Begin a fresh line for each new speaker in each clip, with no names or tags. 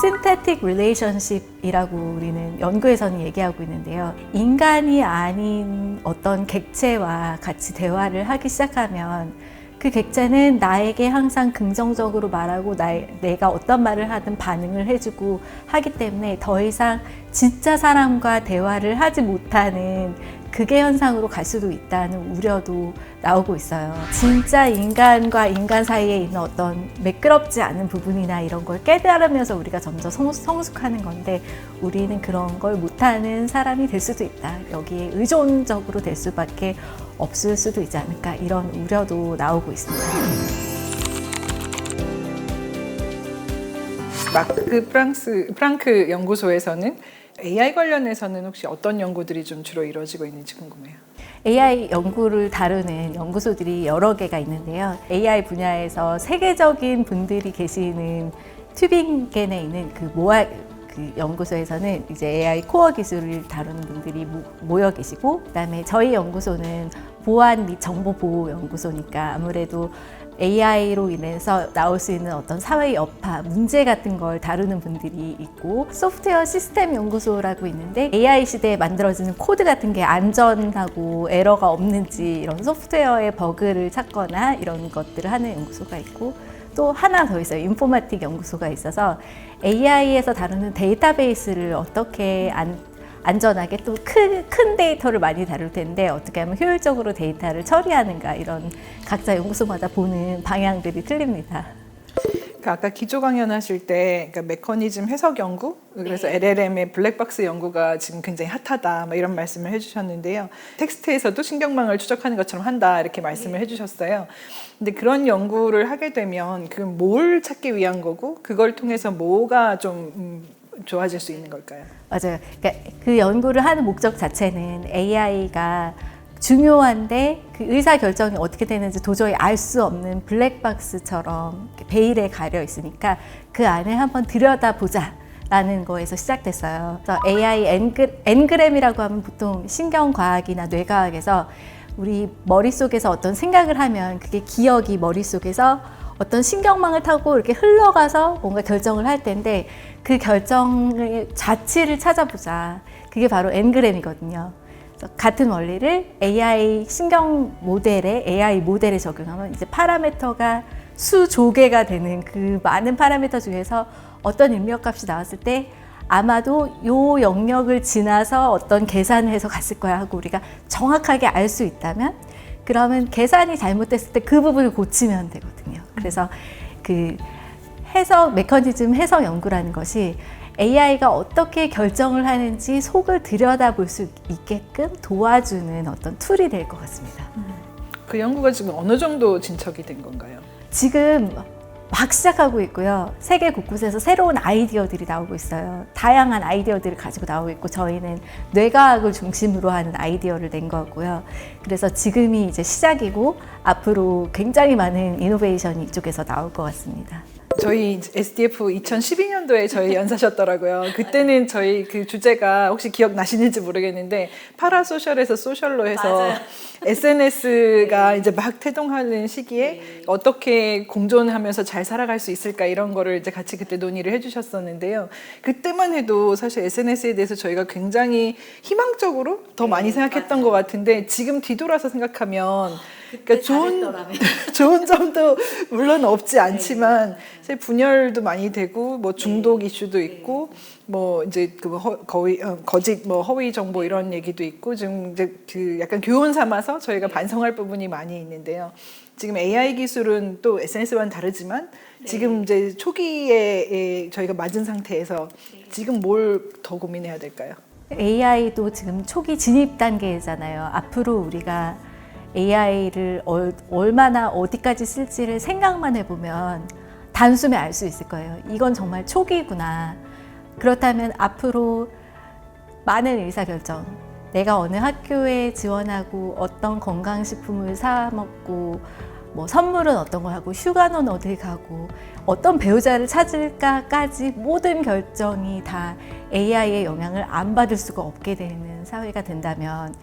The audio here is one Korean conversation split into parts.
synthetic relationship이라고 우리는 연구에서는 얘기하고 있는데요. 인간이 아닌 어떤 객체와 같이 대화를 하기 시작하면 그 객체는 나에게 항상 긍정적으로 말하고 내가 어떤 말을 하든 반응을 해주고 하기 때문에 더 이상 진짜 사람과 대화를 하지 못하는 극의 현상으로 갈 수도 있다는 우려도 나오고 있어요. 진짜 인간과 인간 사이에 있는 어떤 매끄럽지 않은 부분이나 이런 걸 깨달으면서 우리가 점점 성숙하는 건데 우리는 그런 걸 못하는 사람이 될 수도 있다. 여기에 의존적으로 될 수밖에 없을 수도 있지 않을까 이런 우려도 나오고 있습니다.
마크 프랑크 연구소에서는 AI 관련해서는 혹시 어떤 연구들이 좀 주로 이루어지고 있는지 궁금해요.
AI 연구를 다루는 연구소들이 여러 개가 있는데요. AI 분야에서 세계적인 분들이 계시는 튜빙겐에 있는 그 연구소에서는 이제 AI 코어 기술을 다루는 분들이 모여 계시고, 그다음에 저희 연구소는 보안 및 정보 보호 연구소니까 아무래도 AI로 인해서 나올 수 있는 어떤 사회의 여파, 문제 같은 걸 다루는 분들이 있고, 소프트웨어 시스템 연구소라고 있는데 AI 시대에 만들어지는 코드 같은 게 안전하고 에러가 없는지 이런 소프트웨어의 버그를 찾거나 이런 것들을 하는 연구소가 있고, 또 하나 더 있어요. 인포마틱 연구소가 있어서 AI에서 다루는 데이터베이스를 어떻게 안전하게 또 큰 데이터를 많이 다룰 텐데 어떻게 하면 효율적으로 데이터를 처리하는가, 이런 각자 연구소마다 보는 방향들이 틀립니다.
아까 기조 강연하실 때 그러니까 메커니즘 해석 연구, 그래서 LLM의 블랙박스 연구가 지금 굉장히 핫하다 이런 말씀을 해주셨는데요. 텍스트에서도 신경망을 추적하는 것처럼 한다 이렇게 말씀을 해주셨어요. 근데 그런 연구를 하게 되면 그 뭘 찾기 위한 거고 그걸 통해서 뭐가 좀 좋아질 수 있는 걸까요?
맞아요. 그러니까 그 연구를 하는 목적 자체는 AI가 중요한데 그 의사결정이 어떻게 되는지 도저히 알 수 없는 블랙박스처럼 베일에 가려 있으니까 그 안에 한번 들여다보자 라는 거에서 시작됐어요. 그래서 AI 엔그램이라고 하면 보통 신경과학이나 뇌과학에서 우리 머릿속에서 어떤 생각을 하면 그게 기억이 머릿속에서 어떤 신경망을 타고 이렇게 흘러가서 뭔가 결정을 할 텐데 그 결정의 자취를 찾아보자. 그게 바로 엔그램이거든요. 같은 원리를 AI 신경 모델에 AI 모델에 적용하면 이제 파라미터가 수조개가 되는 그 많은 파라미터 중에서 어떤 입력값이 나왔을 때 아마도 요 영역을 지나서 어떤 계산을 해서 갔을 거야 하고 우리가 정확하게 알 수 있다면 그러면 계산이 잘못됐을 때 그 부분을 고치면 되거든요. 그래서 그 메커니즘 해석 연구라는 것이 AI가 어떻게 결정을 하는지 속을 들여다볼 수 있게끔 도와주는 어떤 툴이 될 것 같습니다.
그 연구가 지금 어느 정도 진척이 된 건가요?
지금 막 시작하고 있고요. 세계 곳곳에서 새로운 아이디어들이 나오고 있어요. 다양한 아이디어들을 가지고 나오고 있고 저희는 뇌과학을 중심으로 하는 아이디어를 낸 거고요. 그래서 지금이 이제 시작이고 앞으로 굉장히 많은 이노베이션이 이쪽에서 나올 것 같습니다.
저희 SDF 2012년도에 저희 연사셨더라고요. 그때는 저희 그 주제가 혹시 기억나시는지 모르겠는데 파라소셜에서 소셜로 해서
맞아요.
SNS가 이제 막 태동하는 시기에 어떻게 공존하면서 잘 살아갈 수 있을까 이런 거를 이제 같이 그때 논의를 해주셨었는데요. 그때만 해도 사실 SNS에 대해서 저희가 굉장히 희망적으로 더 많이 생각했던 것 같은데 지금 뒤돌아서 생각하면 그러니까 좋은 점도 물론 없지 않지만 사실 분열도 많이 되고 뭐 중독 이슈도 있고 뭐 이제 그 거짓 뭐 허위 정보 이런 얘기도 있고 지금 이제 그 약간 교훈 삼아서 저희가 반성할 부분이 많이 있는데요. 지금 AI 기술은 또 SNS와는 다르지만 지금 이제 초기에 저희가 맞은 상태에서 지금 뭘 더 고민해야 될까요?
AI도 지금 초기 진입 단계잖아요. 앞으로 우리가 AI를 얼마나 어디까지 쓸지를 생각만 해보면 단숨에 알 수 있을 거예요. 이건 정말 초기구나. 그렇다면 앞으로 많은 의사결정, 내가 어느 학교에 지원하고 어떤 건강식품을 사 먹고 뭐 선물은 어떤 걸 하고 휴가는 어디 가고 어떤 배우자를 찾을까까지 모든 결정이 다 AI의 영향을 안 받을 수가 없게 되는 사회가 된다면,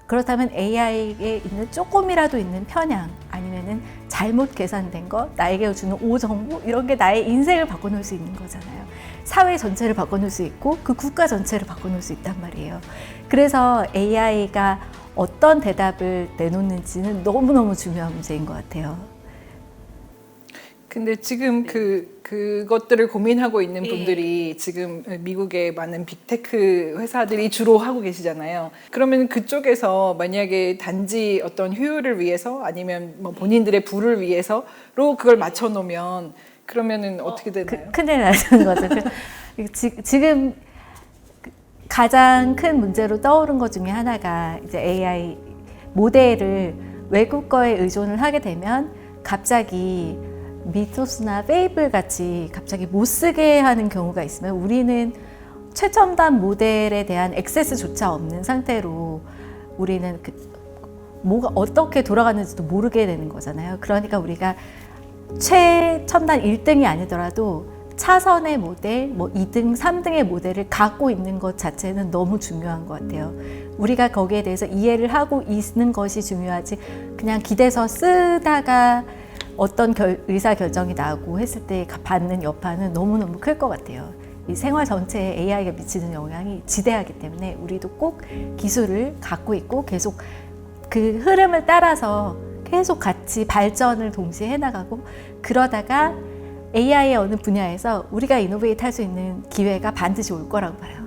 그렇다면 AI에 있는 조금이라도 있는 편향 아니면은 잘못 계산된 거, 나에게 주는 오정보 이런 게 나의 인생을 바꿔놓을 수 있는 거잖아요. 사회 전체를 바꿔놓을 수 있고 그 국가 전체를 바꿔놓을 수 있단 말이에요. 그래서 AI가 어떤 대답을 내놓는지는 너무너무 중요한 문제인 것 같아요.
근데 지금 그것들을 고민하고 있는 분들이 지금 미국의 많은 빅테크 회사들이 주로 하고 계시잖아요. 그러면 그쪽에서 만약에 단지 어떤 효율을 위해서 아니면 뭐 본인들의 부를 위해서로 그걸 맞춰 놓으면 그러면은 어떻게 되나요?
큰일 나는 거죠. 지금 가장 큰 문제로 떠오른 것 중에 하나가 이제 AI 모델을 외국 거에 의존을 하게 되면 갑자기 미토스나 페이블 같이 갑자기 못 쓰게 하는 경우가 있으면 우리는 최첨단 모델에 대한 액세스조차 없는 상태로 우리는 뭐가 어떻게 돌아가는지도 모르게 되는 거잖아요. 그러니까 우리가 최첨단 1등이 아니더라도 차선의 모델, 뭐 2등, 3등의 모델을 갖고 있는 것 자체는 너무 중요한 것 같아요. 우리가 거기에 대해서 이해를 하고 있는 것이 중요하지 그냥 기대서 쓰다가 어떤 의사결정이 나고 했을 때 받는 여파는 너무너무 클 것 같아요. 이 생활 전체에 AI가 미치는 영향이 지대하기 때문에 우리도 꼭 기술을 갖고 있고 계속 그 흐름을 따라서 계속 같이 발전을 동시에 해나가고 그러다가 AI의 어느 분야에서 우리가 이노베이트 할 수 있는 기회가 반드시 올 거라고 봐요.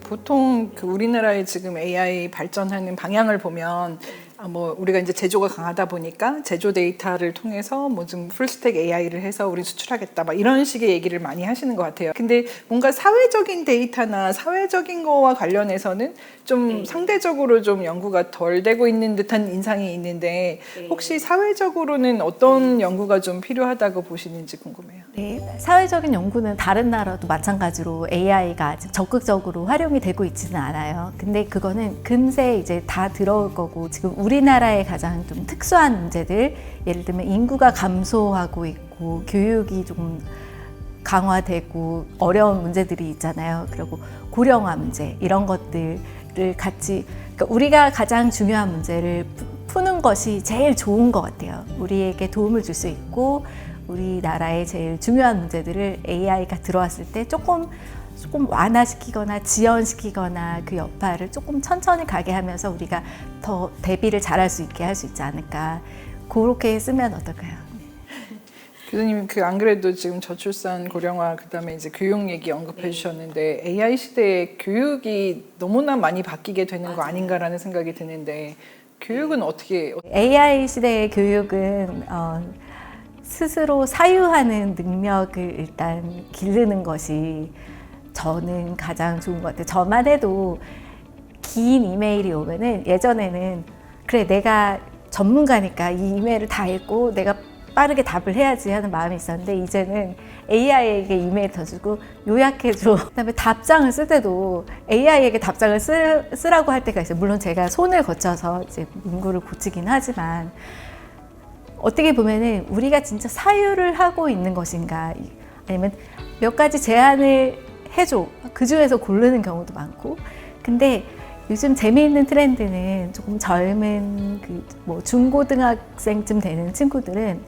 보통 우리나라의 지금 AI 발전하는 방향을 보면 뭐 우리가 이제 제조가 강하다 보니까 제조 데이터를 통해서 뭐 좀 풀스택 AI를 해서 우리 수출하겠다 막 이런 식의 얘기를 많이 하시는 것 같아요. 근데 뭔가 사회적인 데이터나 사회적인 거와 관련해서는 좀 상대적으로 좀 연구가 덜 되고 있는 듯한 인상이 있는데 혹시 사회적으로는 어떤 연구가 좀 필요하다고 보시는지 궁금해요.
네, 사회적인 연구는 다른 나라도 마찬가지로 AI가 아직 적극적으로 활용이 되고 있지는 않아요. 근데 그거는 금세 이제 다 들어올 거고 지금 우리나라의 가장 좀 특수한 문제들 예를 들면 인구가 감소하고 있고 교육이 좀 강화되고 어려운 문제들이 있잖아요. 그리고 고령화 문제 이런 것들을 같이 그러니까 우리가 가장 중요한 문제를 푸는 것이 제일 좋은 것 같아요. 우리에게 도움을 줄 수 있고 우리나라의 제일 중요한 문제들을 AI가 들어왔을 때 조금 완화시키거나 지연시키거나 그 여파를 조금 천천히 가게 하면서 우리가 더 대비를 잘할 수 있게 할 수 있지 않을까. 그렇게 쓰면 어떨까요?
교수님 안 그래도 지금 저출산 고령화 그다음에 이제 교육 얘기 언급해 주셨는데 AI 시대에 교육이 너무나 많이 바뀌게 되는 거 아닌가라는 생각이 드는데 교육은 어떻게
AI 시대의 교육은 스스로 사유하는 능력을 일단 기르는 것이 저는 가장 좋은 것 같아요. 저만 해도 긴 이메일이 오면은 예전에는 그래 내가 전문가니까 이 이메일을 다 읽고 내가 빠르게 답을 해야지 하는 마음이 있었는데 이제는 AI에게 이메일 더 주고 요약해줘. 그다음에 답장을 쓸 때도 AI에게 답장을 쓰라고 할 때가 있어요. 물론 제가 손을 거쳐서 이제 문구를 고치긴 하지만 어떻게 보면은 우리가 진짜 사유를 하고 있는 것인가 아니면 몇 가지 제안을 해줘. 그 중에서 고르는 경우도 많고. 근데 요즘 재미있는 트렌드는 조금 젊은 뭐 중고등학생쯤 되는 친구들은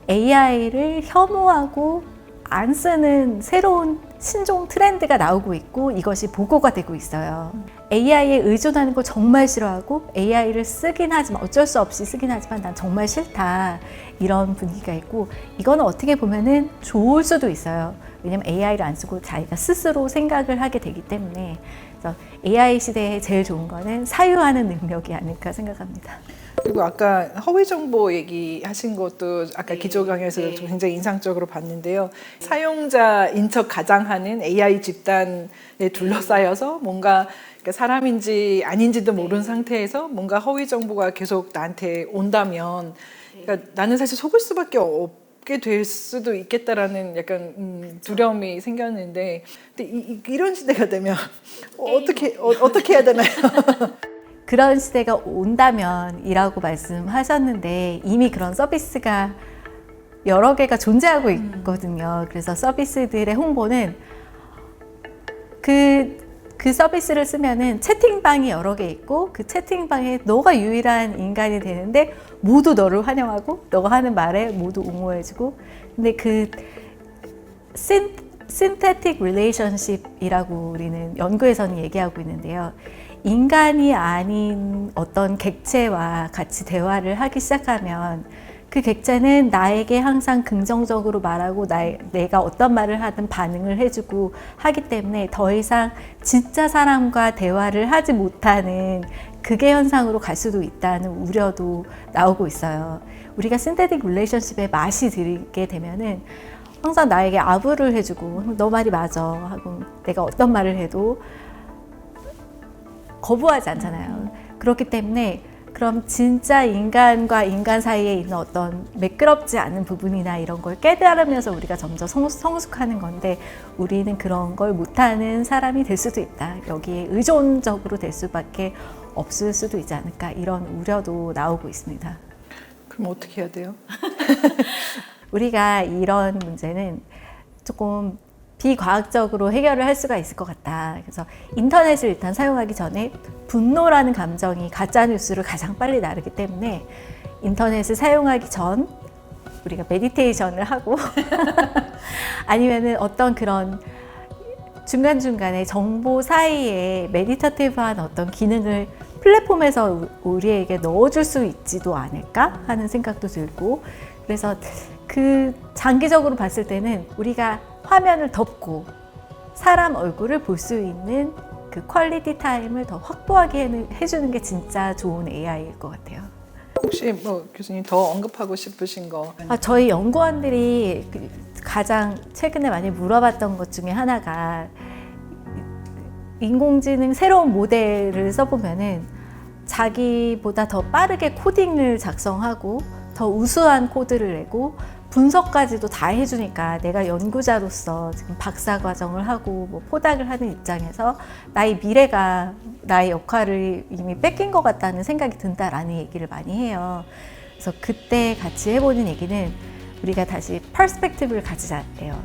AI를 혐오하고 안 쓰는 새로운 신종 트렌드가 나오고 있고 이것이 보고가 되고 있어요. AI에 의존하는 거 정말 싫어하고 AI를 쓰긴 하지만 어쩔 수 없이 쓰긴 하지만 난 정말 싫다 이런 분위기가 있고 이거는 어떻게 보면은 좋을 수도 있어요. 왜냐면 AI를 안 쓰고 자기가 스스로 생각을 하게 되기 때문에 그래서 AI 시대에 제일 좋은 거는 사유하는 능력이 아닐까 생각합니다.
그리고 아까 허위 정보 얘기하신 것도 아까 기조 강의에서 굉장히 인상적으로 봤는데요. 사용자인 척 가장하는 AI 집단에 둘러싸여서 뭔가 사람인지 아닌지도 모르는 상태에서 뭔가 허위 정보가 계속 나한테 온다면 그러니까 나는 사실 속을 수밖에 없게 될 수도 있겠다라는 약간 두려움이 생겼는데 근데 이런 시대가 되면 어떻게 해야 되나요?
그런 시대가 온다면 이라고 말씀하셨는데 이미 그런 서비스가 여러 개가 존재하고 있거든요. 그래서 서비스들의 홍보는 그 그 서비스를 쓰면은 채팅방이 여러 개 있고 그 채팅방에 너가 유일한 인간이 되는데 모두 너를 환영하고 너가 하는 말에 모두 옹호해주고 근데 그 synthetic relationship이라고 우리는 연구에서는 얘기하고 있는데요. 인간이 아닌 어떤 객체와 같이 대화를 하기 시작하면 그 객체는 나에게 항상 긍정적으로 말하고 내가 어떤 말을 하든 반응을 해주고 하기 때문에 더 이상 진짜 사람과 대화를 하지 못하는 극의 현상으로 갈 수도 있다는 우려도 나오고 있어요. 우리가 신테틱 릴레이션십에 맛이 들게 되면은 항상 나에게 아부를 해주고 너 말이 맞아 하고 내가 어떤 말을 해도 거부하지 않잖아요. 그렇기 때문에 그럼 진짜 인간과 인간 사이에 있는 어떤 매끄럽지 않은 부분이나 이런 걸 깨달으면서 우리가 점점 성숙하는 건데 우리는 그런 걸 못하는 사람이 될 수도 있다. 여기에 의존적으로 될 수밖에 없을 수도 있지 않을까 이런 우려도 나오고 있습니다.
그럼 어떻게 해야 돼요?
우리가 이런 문제는 조금 비과학적으로 해결을 할 수가 있을 것 같다. 그래서 인터넷을 일단 사용하기 전에 분노라는 감정이 가짜뉴스를 가장 빨리 나르기 때문에 인터넷을 사용하기 전 우리가 메디테이션을 하고 아니면은 어떤 그런 중간중간에 정보 사이에 메디터티브한 어떤 기능을 플랫폼에서 우리에게 넣어줄 수 있지도 않을까 하는 생각도 들고 그래서 그 장기적으로 봤을 때는 우리가 화면을 덮고 사람 얼굴을 볼 수 있는 그 퀄리티 타임을 더 확보하게 해주는 게 진짜 좋은 AI일 것 같아요.
혹시 뭐 교수님 더 언급하고 싶으신 거?
저희 연구원들이 가장 최근에 많이 물어봤던 것 중에 하나가 인공지능 새로운 모델을 써보면은 자기보다 더 빠르게 코딩을 작성하고 더 우수한 코드를 내고 분석까지도 다 해주니까 내가 연구자로서 지금 박사 과정을 하고 뭐 포닥을 하는 입장에서 나의 미래가 나의 역할을 이미 뺏긴 것 같다는 생각이 든다라는 얘기를 많이 해요. 그래서 그때 같이 해보는 얘기는 우리가 다시 퍼스펙티브를 가지자 해요.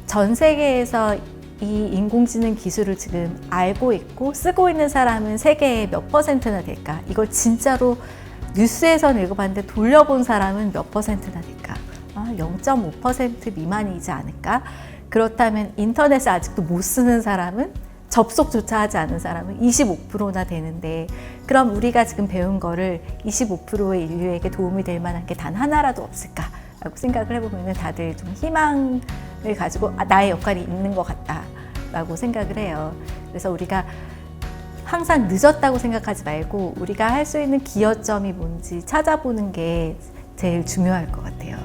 전 세계에서 이 인공지능 기술을 지금 알고 있고 쓰고 있는 사람은 세계의 몇 %나 될까? 이걸 진짜로 뉴스에서는 읽어봤는데 돌려본 사람은 몇 %나 될까? 0.5% 미만이지 않을까? 그렇다면 인터넷을 아직도 못 쓰는 사람은 접속조차 하지 않은 사람은 25%나 되는데 그럼 우리가 지금 배운 거를 25%의 인류에게 도움이 될 만한 게 단 하나라도 없을까라고 생각을 해보면 다들 좀 희망을 가지고 나의 역할이 있는 것 같다라고 생각을 해요. 그래서 우리가 항상 늦었다고 생각하지 말고 우리가 할 수 있는 기여점이 뭔지 찾아보는 게 제일 중요할 것 같아요.